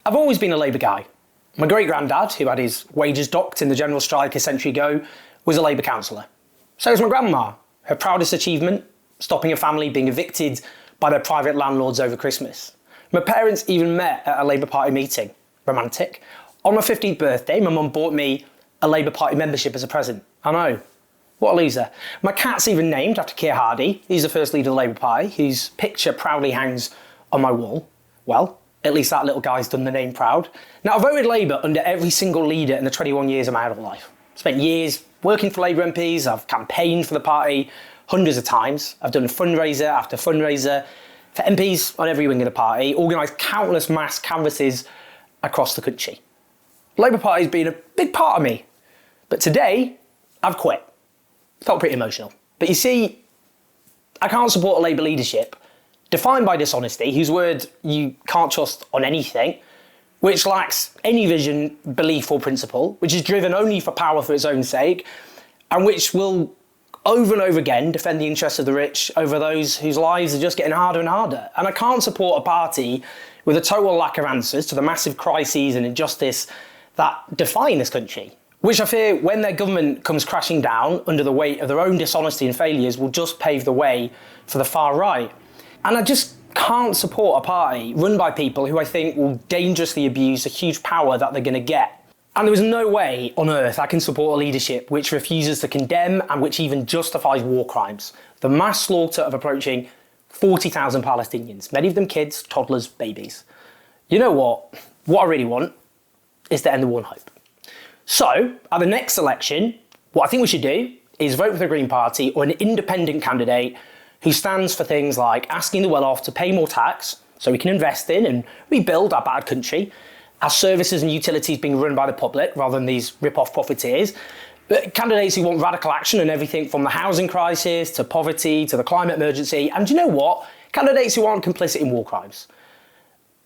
I've always been a Labour guy. My great-granddad, who had his wages docked in the general strike a century ago, was a Labour councillor. So was my grandma. Her proudest achievement, stopping a family being evicted by their private landlords over Christmas. My parents even met at a Labour Party meeting. Romantic. On my 15th birthday, my mum bought me a Labour Party membership as a present. I know. What a loser. My cat's even named after Keir Hardie. He's the first leader of the Labour Party, whose picture proudly hangs on my wall. Well, at least that little guy's done the name proud. Now, I voted Labour under every single leader in the 21 years of my adult life. Spent years working for Labour MPs, I've campaigned for the party hundreds of times. I've done fundraiser after fundraiser for MPs on every wing of the party, organised countless mass canvasses across the country. The Labour Party's been a big part of me. But today, I've quit. Felt pretty emotional. But you see, I can't support a Labour leadership defined by dishonesty, whose word you can't trust on anything, which lacks any vision, belief or principle, which is driven only for power for its own sake, and which will over and over again defend the interests of the rich over those whose lives are just getting harder and harder. And I can't support a party with a total lack of answers to the massive crises and injustice that define this country, which I fear when their government comes crashing down under the weight of their own dishonesty and failures will just pave the way for the far right. And I just can't support a party run by people who I think will dangerously abuse the huge power that they're going to get. And there is no way on earth I can support a leadership which refuses to condemn and which even justifies war crimes. The mass slaughter of approaching 40,000 Palestinians, many of them kids, toddlers, babies. You know what? What I really want is to end the war on hope. So, at the next election, what I think we should do is vote for the Green Party or an independent candidate who stands for things like asking the well-off to pay more tax so we can invest in and rebuild our bad country, our services and utilities being run by the public rather than these rip-off profiteers, candidates who want radical action on everything from the housing crisis to poverty to the climate emergency, and do you know what? Candidates who aren't complicit in war crimes.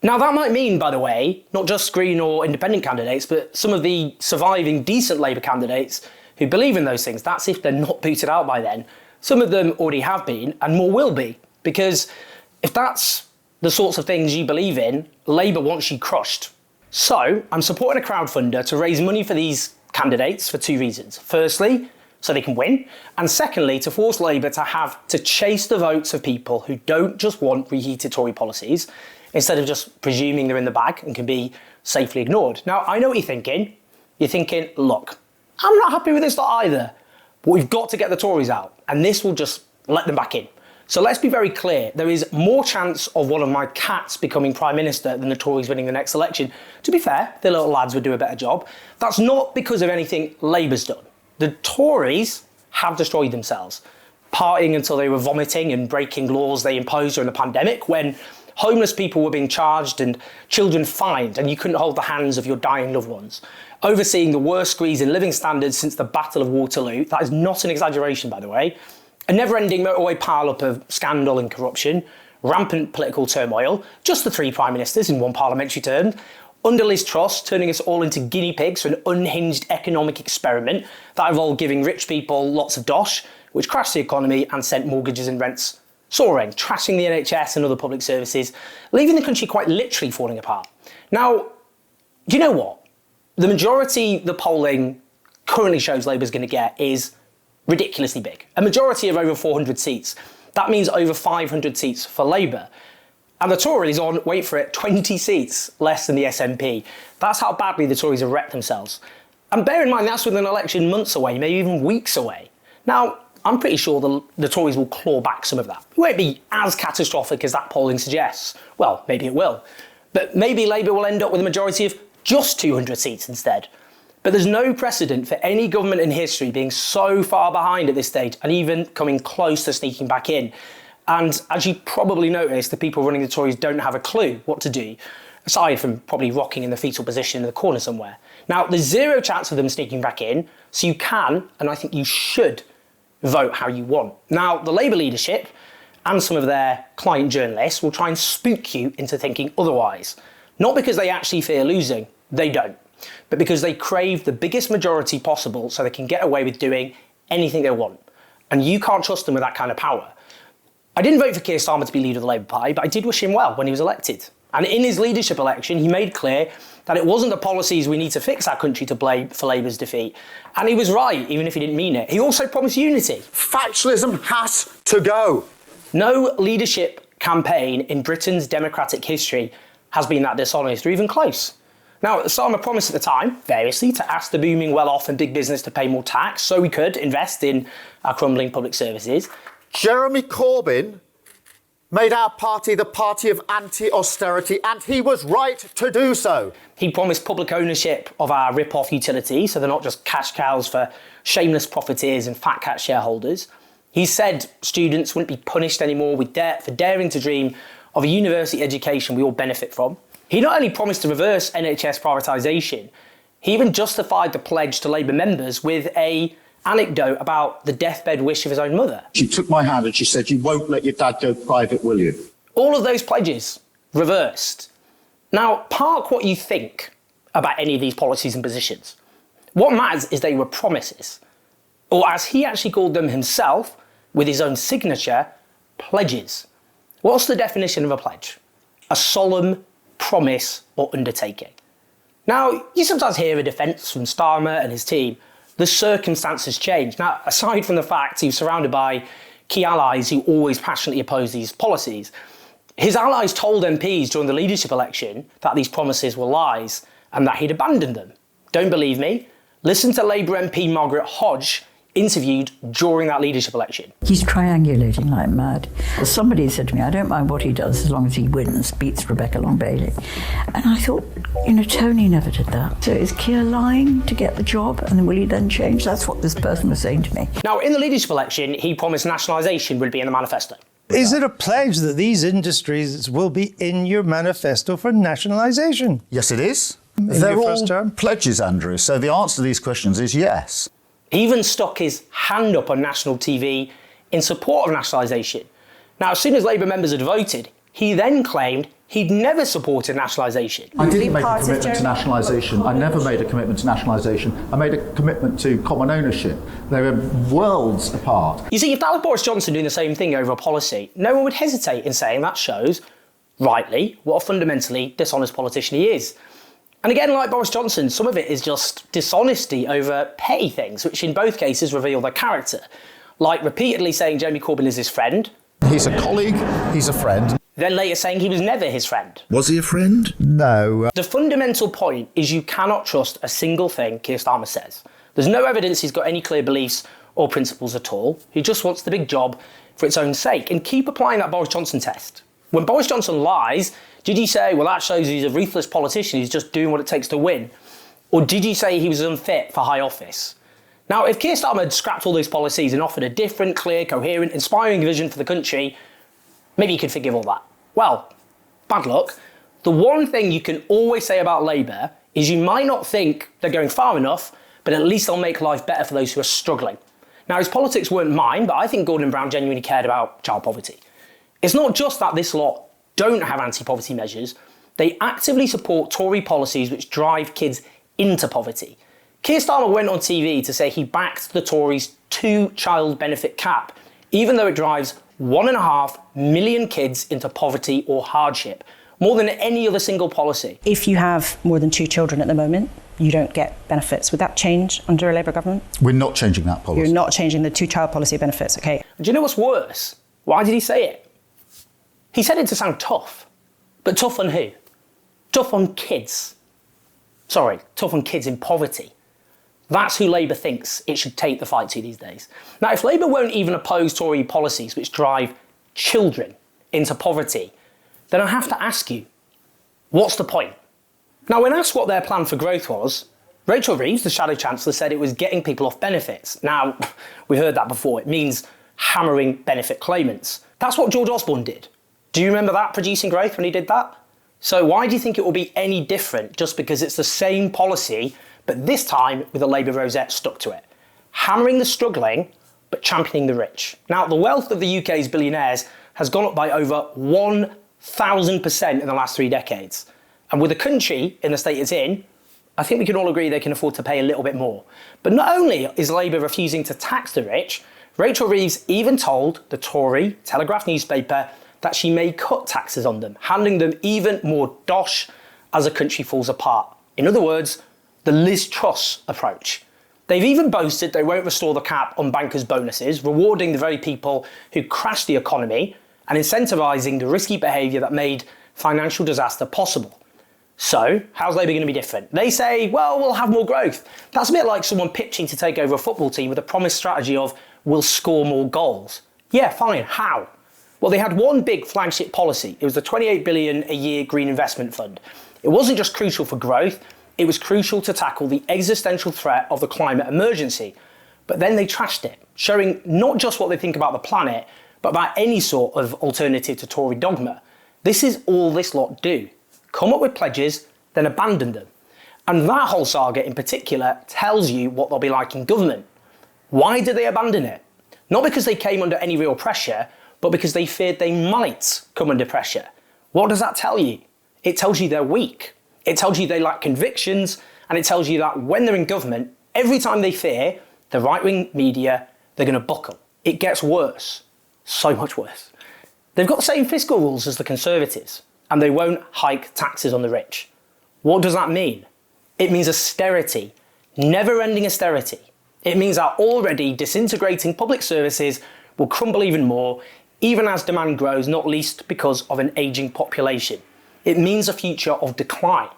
Now that might mean, by the way, not just Green or independent candidates, but some of the surviving decent Labour candidates who believe in those things. That's if they're not booted out by then. Some of them already have been, and more will be, because if that's the sorts of things you believe in, Labour wants you crushed. So I'm supporting a crowdfunder to raise money for these candidates for two reasons. Firstly, so they can win, and secondly, to force Labour to have to chase the votes of people who don't just want reheated Tory policies, instead of just presuming they're in the bag and can be safely ignored. Now, I know what you're thinking. You're thinking, look, I'm not happy with this lot either, but we've got to get the Tories out, and this will just let them back in. So let's be very clear. There is more chance of one of my cats becoming Prime Minister than the Tories winning the next election. To be fair, the little lads would do a better job. That's not because of anything Labour's done. The Tories have destroyed themselves, partying until they were vomiting and breaking laws they imposed during the pandemic, when homeless people were being charged and children fined, and you couldn't hold the hands of your dying loved ones. Overseeing the worst squeeze in living standards since the Battle of Waterloo. That is not an exaggeration, by the way. A never-ending motorway pile-up of scandal and corruption, rampant political turmoil, just the three prime ministers in one parliamentary term, under Liz Truss turning us all into guinea pigs for an unhinged economic experiment that involved giving rich people lots of dosh, which crashed the economy and sent mortgages and rents soaring, trashing the NHS and other public services, leaving the country quite literally falling apart. Now, do you know what? The majority the polling currently shows Labour's going to get is ridiculously big. A majority of over 400 seats. That means over 500 seats for Labour. And the Tories on, wait for it, 20 seats less than the SNP. That's how badly the Tories have wrecked themselves. And bear in mind, that's with an election months away, maybe even weeks away. Now, I'm pretty sure the Tories will claw back some of that. It won't be as catastrophic as that polling suggests. Well, maybe it will. But maybe Labour will end up with a majority of just 200 seats instead. But there's no precedent for any government in history being so far behind at this stage and even coming close to sneaking back in. And as you probably noticed, the people running the Tories don't have a clue what to do, aside from probably rocking in the fetal position in the corner somewhere. Now, there's zero chance of them sneaking back in, so you can, and I think you should, vote how you want. Now, the Labour leadership and some of their client journalists will try and spook you into thinking otherwise. Not because they actually fear losing, they don't, but because they crave the biggest majority possible so they can get away with doing anything they want. And you can't trust them with that kind of power. I didn't vote for Keir Starmer to be leader of the Labour Party, but I did wish him well when he was elected. And in his leadership election, he made clear that it wasn't the policies we need to fix our country to blame for Labour's defeat. And he was right, even if he didn't mean it. He also promised unity. Factualism has to go. No leadership campaign in Britain's democratic history has been that dishonest or even close. Now, Starmer promised at the time, variously, to ask the booming well-off and big business to pay more tax so we could invest in our crumbling public services. Jeremy Corbyn made our party the party of anti-austerity, and he was right to do so. He promised public ownership of our rip-off utilities, so they're not just cash cows for shameless profiteers and fat cat shareholders. He said students wouldn't be punished anymore with debt for daring to dream of a university education we all benefit from. He not only promised to reverse NHS privatisation, he even justified the pledge to Labour members with an anecdote about the deathbed wish of his own mother. She took my hand and she said, "You won't let your dad go private, will you?" All of those pledges reversed. Now, park what you think about any of these policies and positions. What matters is they were promises, or as he actually called them himself, with his own signature, pledges. What's the definition of a pledge? A solemn promise or undertaking. Now, you sometimes hear a defence from Starmer and his team. The circumstances change. Now, aside from the fact he was surrounded by key allies who always passionately oppose these policies, his allies told MPs during the leadership election that these promises were lies and that he'd abandoned them. Don't believe me? Listen to Labour MP Margaret Hodge, interviewed during that leadership election. He's triangulating like mad. Somebody said to me, I don't mind what he does as long as he wins, beats Rebecca Long Bailey. And I thought, Tony never did that. So is Keir lying to get the job? And then will he then change? That's what this person was saying to me. Now, in the leadership election, he promised nationalisation would be in the manifesto. Is it a pledge that these industries will be in your manifesto for nationalisation? Yes, it is. They're all pledges, Andrew. So the answer to these questions is yes. He even stuck his hand up on national TV in support of nationalisation. Now, as soon as Labour members had voted, he then claimed he'd never supported nationalisation. I didn't make a commitment to nationalisation. I never made a commitment to nationalisation. I made a commitment to common ownership. They were worlds apart. You see, if that was Boris Johnson doing the same thing over a policy, no one would hesitate in saying that shows, rightly, what a fundamentally dishonest politician he is. And again, like Boris Johnson, some of it is just dishonesty over petty things, which in both cases reveal their character. Like repeatedly saying Jeremy Corbyn is his friend. He's a colleague, he's a friend. Then later saying he was never his friend. Was he a friend? No. The fundamental point is you cannot trust a single thing Keir Starmer says. There's no evidence he's got any clear beliefs or principles at all. He just wants the big job for its own sake. And keep applying that Boris Johnson test. When Boris Johnson lies, did you say, well, that shows he's a ruthless politician, he's just doing what it takes to win? Or did you say he was unfit for high office? Now, if Keir Starmer had scrapped all those policies and offered a different, clear, coherent, inspiring vision for the country, maybe you could forgive all that. Well, bad luck. The one thing you can always say about Labour is you might not think they're going far enough, but at least they'll make life better for those who are struggling. Now, his politics weren't mine, but I think Gordon Brown genuinely cared about child poverty. It's not just that this lot don't have anti-poverty measures, they actively support Tory policies which drive kids into poverty. Keir Starmer went on TV to say he backed the Tories' 2-child benefit cap, even though it drives 1.5 million kids into poverty or hardship, more than any other single policy. If you have more than 2 children at the moment, you don't get benefits. Would that change under a Labour government? We're not changing that policy. You're not changing the 2-child policy benefits, OK? Do you know what's worse? Why did he say it? He said it to sound tough. But tough on who? Tough on kids. Sorry, tough on kids in poverty. That's who Labour thinks it should take the fight to these days. Now, if Labour won't even oppose Tory policies which drive children into poverty, then I have to ask you, what's the point? Now, when asked what their plan for growth was, Rachel Reeves, the Shadow Chancellor, said it was getting people off benefits. Now, we've heard that before. It means hammering benefit claimants. That's what George Osborne did. Do you remember that, producing growth, when he did that? So why do you think it will be any different just because it's the same policy, but this time with a Labour rosette stuck to it? Hammering the struggling, but championing the rich. Now, the wealth of the UK's billionaires has gone up by over 1,000% in the last 3 decades. And with the country in the state it's in, I think we can all agree they can afford to pay a little bit more. But not only is Labour refusing to tax the rich, Rachel Reeves even told the Tory Telegraph newspaper that she may cut taxes on them, handing them even more dosh as the country falls apart. In other words, the Liz Truss approach. They've even boasted they won't restore the cap on bankers' bonuses, rewarding the very people who crashed the economy and incentivising the risky behaviour that made financial disaster possible. So, how's Labour going to be different? They say, well, we'll have more growth. That's a bit like someone pitching to take over a football team with a promised strategy of, we'll score more goals. Yeah, fine, how? Well, they had one big flagship policy. It was the $28 billion a year Green Investment Fund. It wasn't just crucial for growth, it was crucial to tackle the existential threat of the climate emergency. But then they trashed it, showing not just what they think about the planet, but about any sort of alternative to Tory dogma. This is all this lot do. Come up with pledges, then abandon them. And that whole saga in particular tells you what they'll be like in government. Why did they abandon it? Not because they came under any real pressure, but because they feared they might come under pressure. What does that tell you? It tells you they're weak. It tells you they lack convictions, and it tells you that when they're in government, every time they fear the right-wing media, they're going to buckle. It gets worse. So much worse. They've got the same fiscal rules as the Conservatives, and they won't hike taxes on the rich. What does that mean? It means austerity, never-ending austerity. It means our already disintegrating public services will crumble even more, even as demand grows, not least because of an ageing population. It means a future of decline.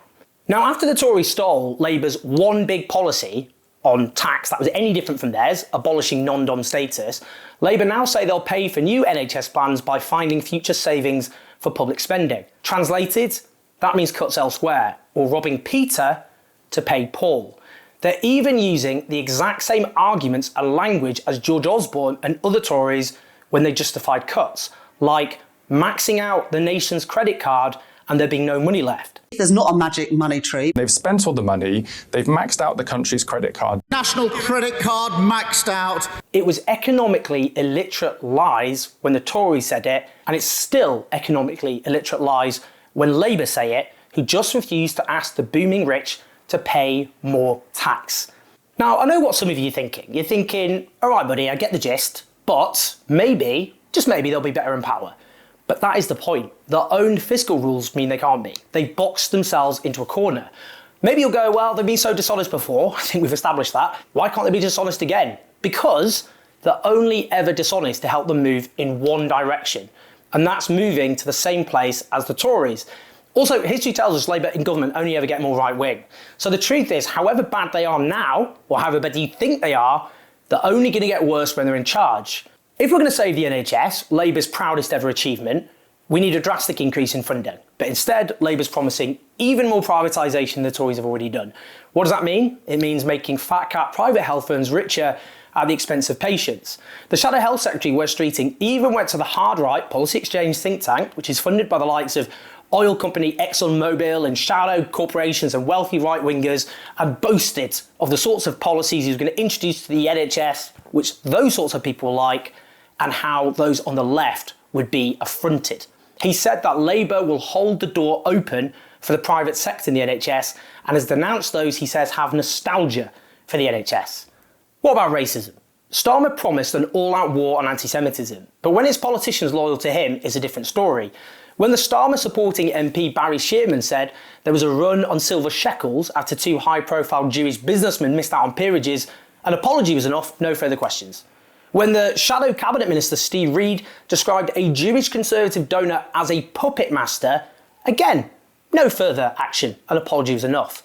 Now, after the Tories stole Labour's one big policy on tax that was any different from theirs, abolishing non-dom status, Labour now say they'll pay for new NHS plans by finding future savings for public spending. Translated, that means cuts elsewhere, or robbing Peter to pay Paul. They're even using the exact same arguments and language as George Osborne and other Tories when they justified cuts, like maxing out the nation's credit card and there being no money left. There's not a magic money tree. They've spent all the money, they've maxed out the country's credit card. National credit card maxed out. It was economically illiterate lies when the Tories said it, and it's still economically illiterate lies when Labour say it, who just refused to ask the booming rich to pay more tax. Now, I know what some of you are thinking. You're thinking, all right, buddy, I get the gist, but maybe, just maybe, they'll be better in power. But that is the point. Their own fiscal rules mean they can't be. They've boxed themselves into a corner. Maybe you'll go, well, they've been so dishonest before. I think we've established that. Why can't they be dishonest again? Because they're only ever dishonest to help them move in one direction. And that's moving to the same place as the Tories. Also, history tells us Labour in government only ever get more right-wing. So the truth is, however bad they are now, or however bad you think they are, they're only going to get worse when they're in charge. If we're going to save the NHS, Labour's proudest ever achievement, we need a drastic increase in funding. But instead, Labour's promising even more privatisation than the Tories have already done. What does that mean? It means making fat cat private health firms richer at the expense of patients. The Shadow Health Secretary, Wes Streeting, even went to the hard right Policy Exchange think tank, which is funded by the likes of oil company ExxonMobil and shadow corporations and wealthy right-wingers, and boasted of the sorts of policies he was going to introduce to the NHS, which those sorts of people like, and how those on the left would be affronted. He said that Labour will hold the door open for the private sector in the NHS, and has denounced those he says have nostalgia for the NHS. What about racism? Starmer promised an all-out war on anti-Semitism, but when his politicians loyal to him, it's a different story. When the Starmer-supporting MP Barry Shearman said there was a run on silver shekels after two high-profile Jewish businessmen missed out on peerages, an apology was enough, no further questions. When the Shadow Cabinet Minister Steve Reid described a Jewish Conservative donor as a puppet master, again, no further action, an apology was enough.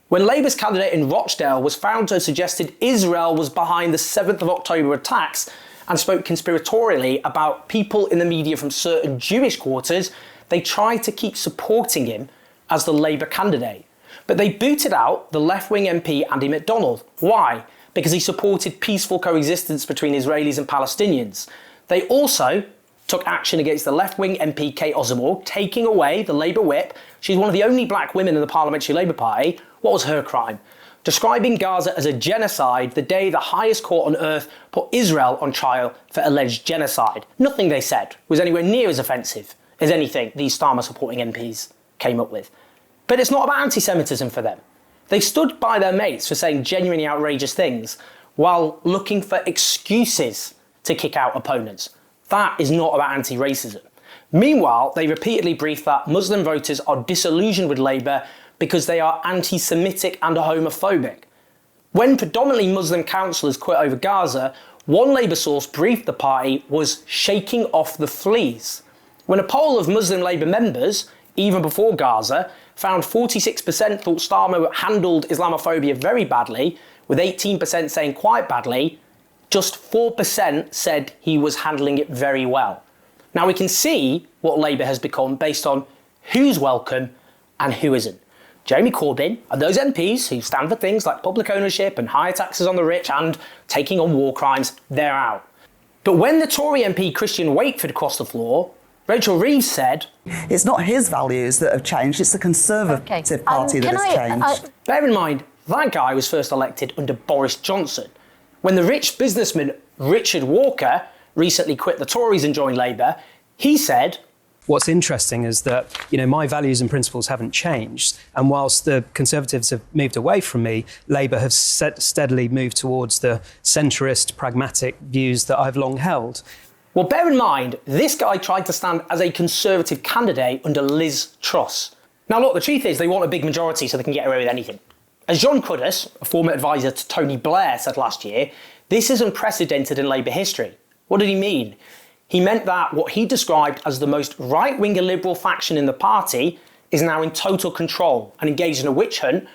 When Labour's candidate in Rochdale was found to have suggested Israel was behind the 7th of October attacks and spoke conspiratorially about people in the media from certain Jewish quarters, they tried to keep supporting him as the Labour candidate. But they booted out the left-wing MP Andy MacDonald. Why? Because he supported peaceful coexistence between Israelis and Palestinians. They also took action against the left-wing MP Kate Osborne, taking away the Labour whip. She's one of the only black women in the Parliamentary Labour Party. What was her crime? Describing Gaza as a genocide the day the highest court on earth put Israel on trial for alleged genocide. Nothing they said was anywhere near as offensive as anything these Starmer-supporting MPs came up with. But it's not about anti-Semitism for them. They stood by their mates for saying genuinely outrageous things while looking for excuses to kick out opponents. That is not about anti-racism. Meanwhile, they repeatedly briefed that Muslim voters are disillusioned with Labour because they are anti-Semitic and homophobic. When predominantly Muslim councillors quit over Gaza, one Labour source briefed the party was shaking off the fleas. When a poll of Muslim Labour members, even before Gaza, found 46% thought Starmer handled Islamophobia very badly, with 18% saying quite badly, just 4% said he was handling it very well. Now we can see what Labour has become based on who's welcome and who isn't. Jeremy Corbyn and those MPs who stand for things like public ownership and higher taxes on the rich and taking on war crimes, they're out. But when the Tory MP Christian Wakeford crossed the floor, Rachel Reeves said, It's not his values that have changed, it's the Conservative Party that has changed. Bear in mind, that guy was first elected under Boris Johnson. When the rich businessman Richard Walker recently quit the Tories and joined Labour, he said, What's interesting is that, my values and principles haven't changed. And whilst the Conservatives have moved away from me, Labour have steadily moved towards the centrist, pragmatic views that I've long held. Well, bear in mind, this guy tried to stand as a Conservative candidate under Liz Truss. Now look, the truth is they want a big majority so they can get away with anything. As John Cuddiss, a former advisor to Tony Blair, said last year, this is unprecedented in Labour history. What did he mean? He meant that what he described as the most right-wing and liberal faction in the party is now in total control and engaged in a witch hunt,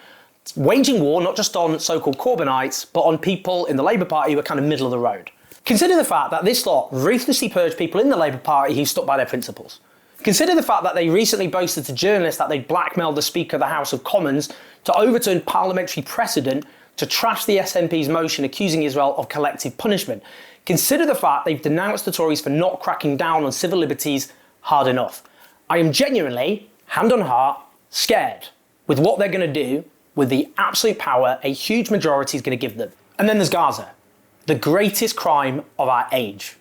waging war not just on so-called Corbynites, but on people in the Labour Party who are kind of middle of the road. Consider the fact that this lot ruthlessly purged people in the Labour Party who stuck by their principles. Consider the fact that they recently boasted to journalists that they'd blackmailed the Speaker of the House of Commons to overturn parliamentary precedent to trash the SNP's motion accusing Israel of collective punishment. Consider the fact they've denounced the Tories for not cracking down on civil liberties hard enough. I am genuinely, hand on heart, scared with what they're going to do with the absolute power a huge majority is going to give them. And then there's Gaza, the greatest crime of our age.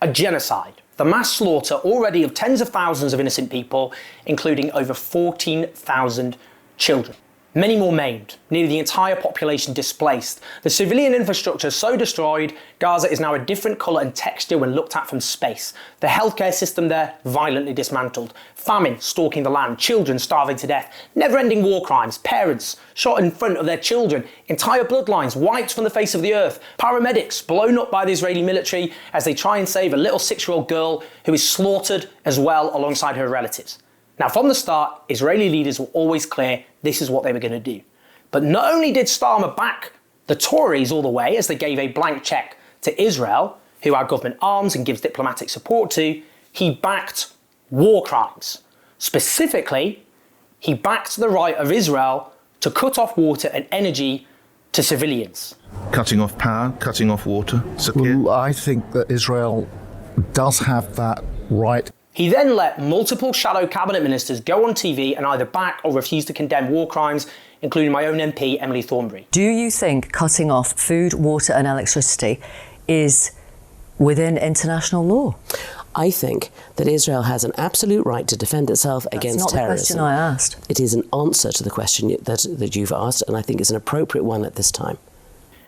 A genocide. The mass slaughter already of tens of thousands of innocent people, including over 14,000 children. Many more maimed, nearly the entire population displaced. The civilian infrastructure so destroyed, Gaza is now a different colour and texture when looked at from space. The healthcare system there violently dismantled. Famine stalking the land, children starving to death, never-ending war crimes, parents shot in front of their children, entire bloodlines wiped from the face of the earth, paramedics blown up by the Israeli military as they try and save a little 6-year-old girl who is slaughtered as well alongside her relatives. Now, from the start, Israeli leaders were always clear this is what they were going to do. But not only did Starmer back the Tories all the way as they gave a blank cheque to Israel, who our government arms and gives diplomatic support to, he backed war crimes. Specifically, he backed the right of Israel to cut off water and energy to civilians. Cutting off power, cutting off water. Well, I think that Israel does have that right. He then let multiple shadow cabinet ministers go on TV and either back or refuse to condemn war crimes, including my own MP, Emily Thornberry. Do you think cutting off food, water and electricity is within international law? I think that Israel has an absolute right to defend itself against terrorism. That's not the question I asked. It is an answer to the question that you've asked, and I think it's an appropriate one at this time.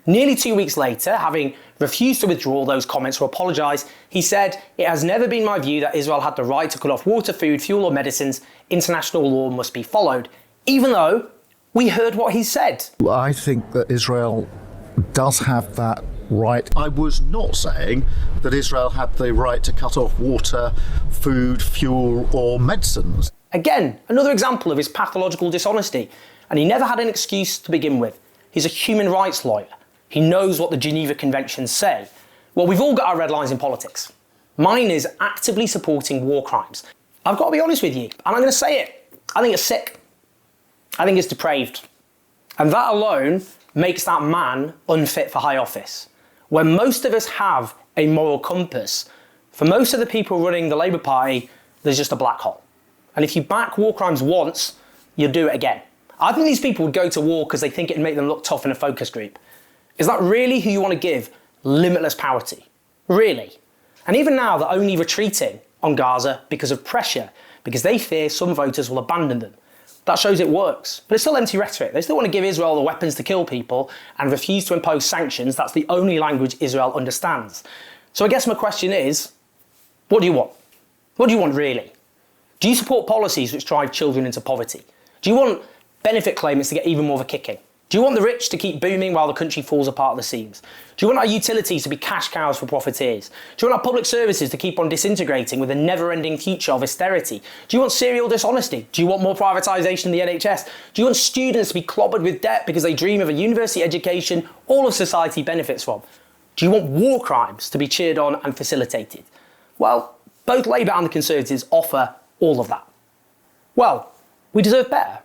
Nearly 2 weeks later, having refused to withdraw those comments or apologise, he said, "It has never been my view that Israel had the right to cut off water, food, fuel or medicines. International law must be followed." Even though we heard what he said. I think that Israel does have that right. I was not saying that Israel had the right to cut off water, food, fuel or medicines. Again, another example of his pathological dishonesty. And he never had an excuse to begin with. He's a human rights lawyer. He knows what the Geneva Conventions say. Well, we've all got our red lines in politics. Mine is actively supporting war crimes. I've got to be honest with you, and I'm going to say it. I think it's sick. I think it's depraved. And that alone makes that man unfit for high office. When most of us have a moral compass, for most of the people running the Labour Party, there's just a black hole. And if you back war crimes once, you'll do it again. I think these people would go to war because they think it'd make them look tough in a focus group. Is that really who you want to give limitless power to? Really? And even now, they're only retreating on Gaza because of pressure, because they fear some voters will abandon them. That shows it works. But it's still empty rhetoric. They still want to give Israel the weapons to kill people and refuse to impose sanctions. That's the only language Israel understands. So I guess my question is, what do you want? What do you want really? Do you support policies which drive children into poverty? Do you want benefit claimants to get even more of a kicking? Do you want the rich to keep booming while the country falls apart at the seams? Do you want our utilities to be cash cows for profiteers? Do you want our public services to keep on disintegrating with a never-ending future of austerity? Do you want serial dishonesty? Do you want more privatisation of the NHS? Do you want students to be clobbered with debt because they dream of a university education all of society benefits from? Do you want war crimes to be cheered on and facilitated? Well, both Labour and the Conservatives offer all of that. Well, we deserve better.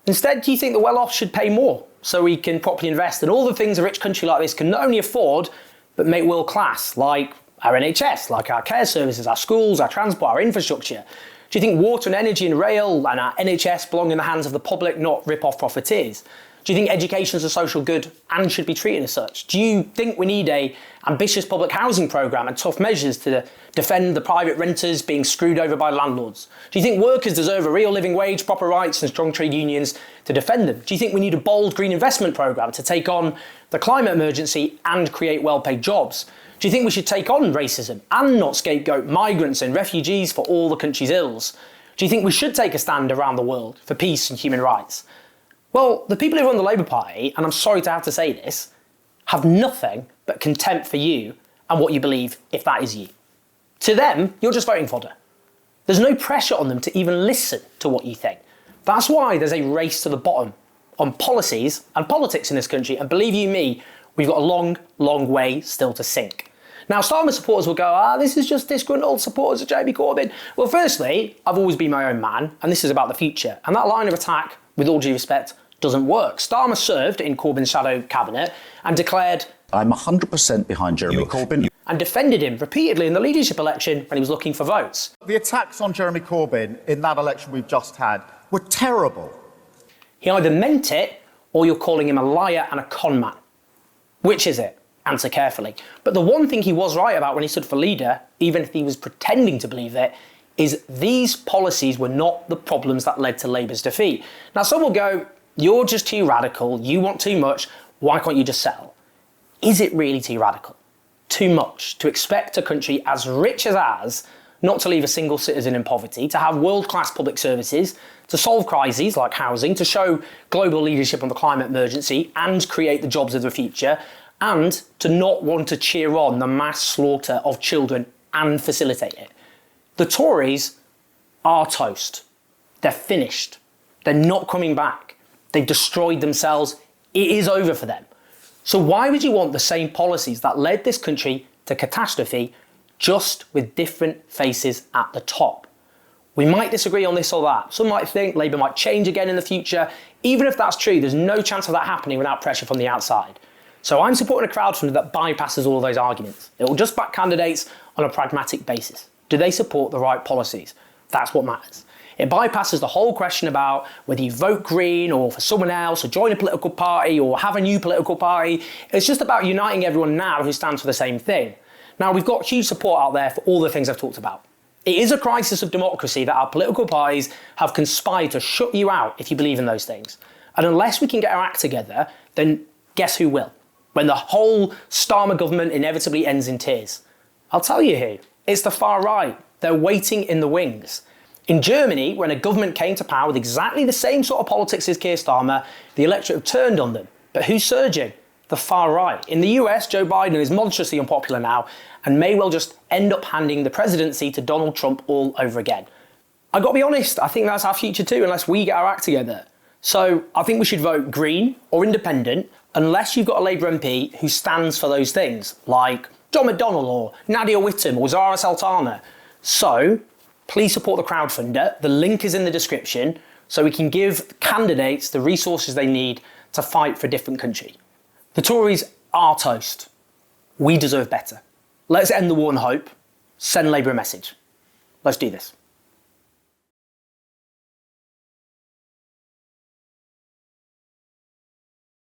Instead, do you think the well-off should pay more so we can properly invest in all the things a rich country like this can not only afford, but make world class, like our NHS, like our care services, our schools, our transport, our infrastructure? Do you think water and energy and rail and our NHS belong in the hands of the public, not rip-off profiteers? Do you think education is a social good and should be treated as such? Do you think we need an ambitious public housing programme and tough measures to defend the private renters being screwed over by landlords? Do you think workers deserve a real living wage, proper rights and strong trade unions to defend them? Do you think we need a bold green investment programme to take on the climate emergency and create well-paid jobs? Do you think we should take on racism and not scapegoat migrants and refugees for all the country's ills? Do you think we should take a stand around the world for peace and human rights? Well, the people who run the Labour Party, and I'm sorry to have to say this, have nothing but contempt for you and what you believe if that is you. To them, you're just voting fodder. There's no pressure on them to even listen to what you think. That's why there's a race to the bottom on policies and politics in this country, and believe you me, we've got a long, long way still to sink. Now, Starmer supporters will go, this is just disgruntled supporters of Jeremy Corbyn. Well, firstly, I've always been my own man, and this is about the future. And that line of attack, with all due respect, doesn't work. Starmer served in Corbyn's shadow cabinet and declared, I'm 100% behind Jeremy Corbyn. And defended him repeatedly in the leadership election when he was looking for votes. The attacks on Jeremy Corbyn in that election we've just had were terrible. He either meant it or you're calling him a liar and a con man. Which is it? Answer carefully. But the one thing he was right about when he stood for leader, even if he was pretending to believe it, is these policies were not the problems that led to Labour's defeat. Now, some will go, you're just too radical, you want too much, why can't you just settle? Is it really too radical? Too much to expect a country as rich as ours not to leave a single citizen in poverty, to have world-class public services, to solve crises like housing, to show global leadership on the climate emergency and create the jobs of the future, and to not want to cheer on the mass slaughter of children and facilitate it. The Tories are toast. They're finished. They're not coming back. They've destroyed themselves. It is over for them. So why would you want the same policies that led this country to catastrophe, just with different faces at the top? We might disagree on this or that. Some might think Labour might change again in the future. Even if that's true, there's no chance of that happening without pressure from the outside. So I'm supporting a crowdfunder that bypasses all of those arguments. It will just back candidates on a pragmatic basis. Do they support the right policies? That's what matters. It bypasses the whole question about whether you vote Green or for someone else or join a political party or have a new political party. It's just about uniting everyone now who stands for the same thing. Now, we've got huge support out there for all the things I've talked about. It is a crisis of democracy that our political parties have conspired to shut you out if you believe in those things. And unless we can get our act together, then guess who will? When the whole Starmer government inevitably ends in tears. I'll tell you who. It's the far right. They're waiting in the wings. In Germany, when a government came to power with exactly the same sort of politics as Keir Starmer, the electorate turned on them. But who's surging? The far right. In the US, Joe Biden is monstrously unpopular now and may well just end up handing the presidency to Donald Trump all over again. I've got to be honest, I think that's our future too, unless we get our act together. So I think we should vote Green or Independent unless you've got a Labour MP who stands for those things, like John McDonnell or Nadia Whittome or Zara Sultana. So please support the crowdfunder. The link is in the description so we can give candidates the resources they need to fight for a different country. The Tories are toast. We deserve better. Let's end the war and hope. Send Labour a message. Let's do this.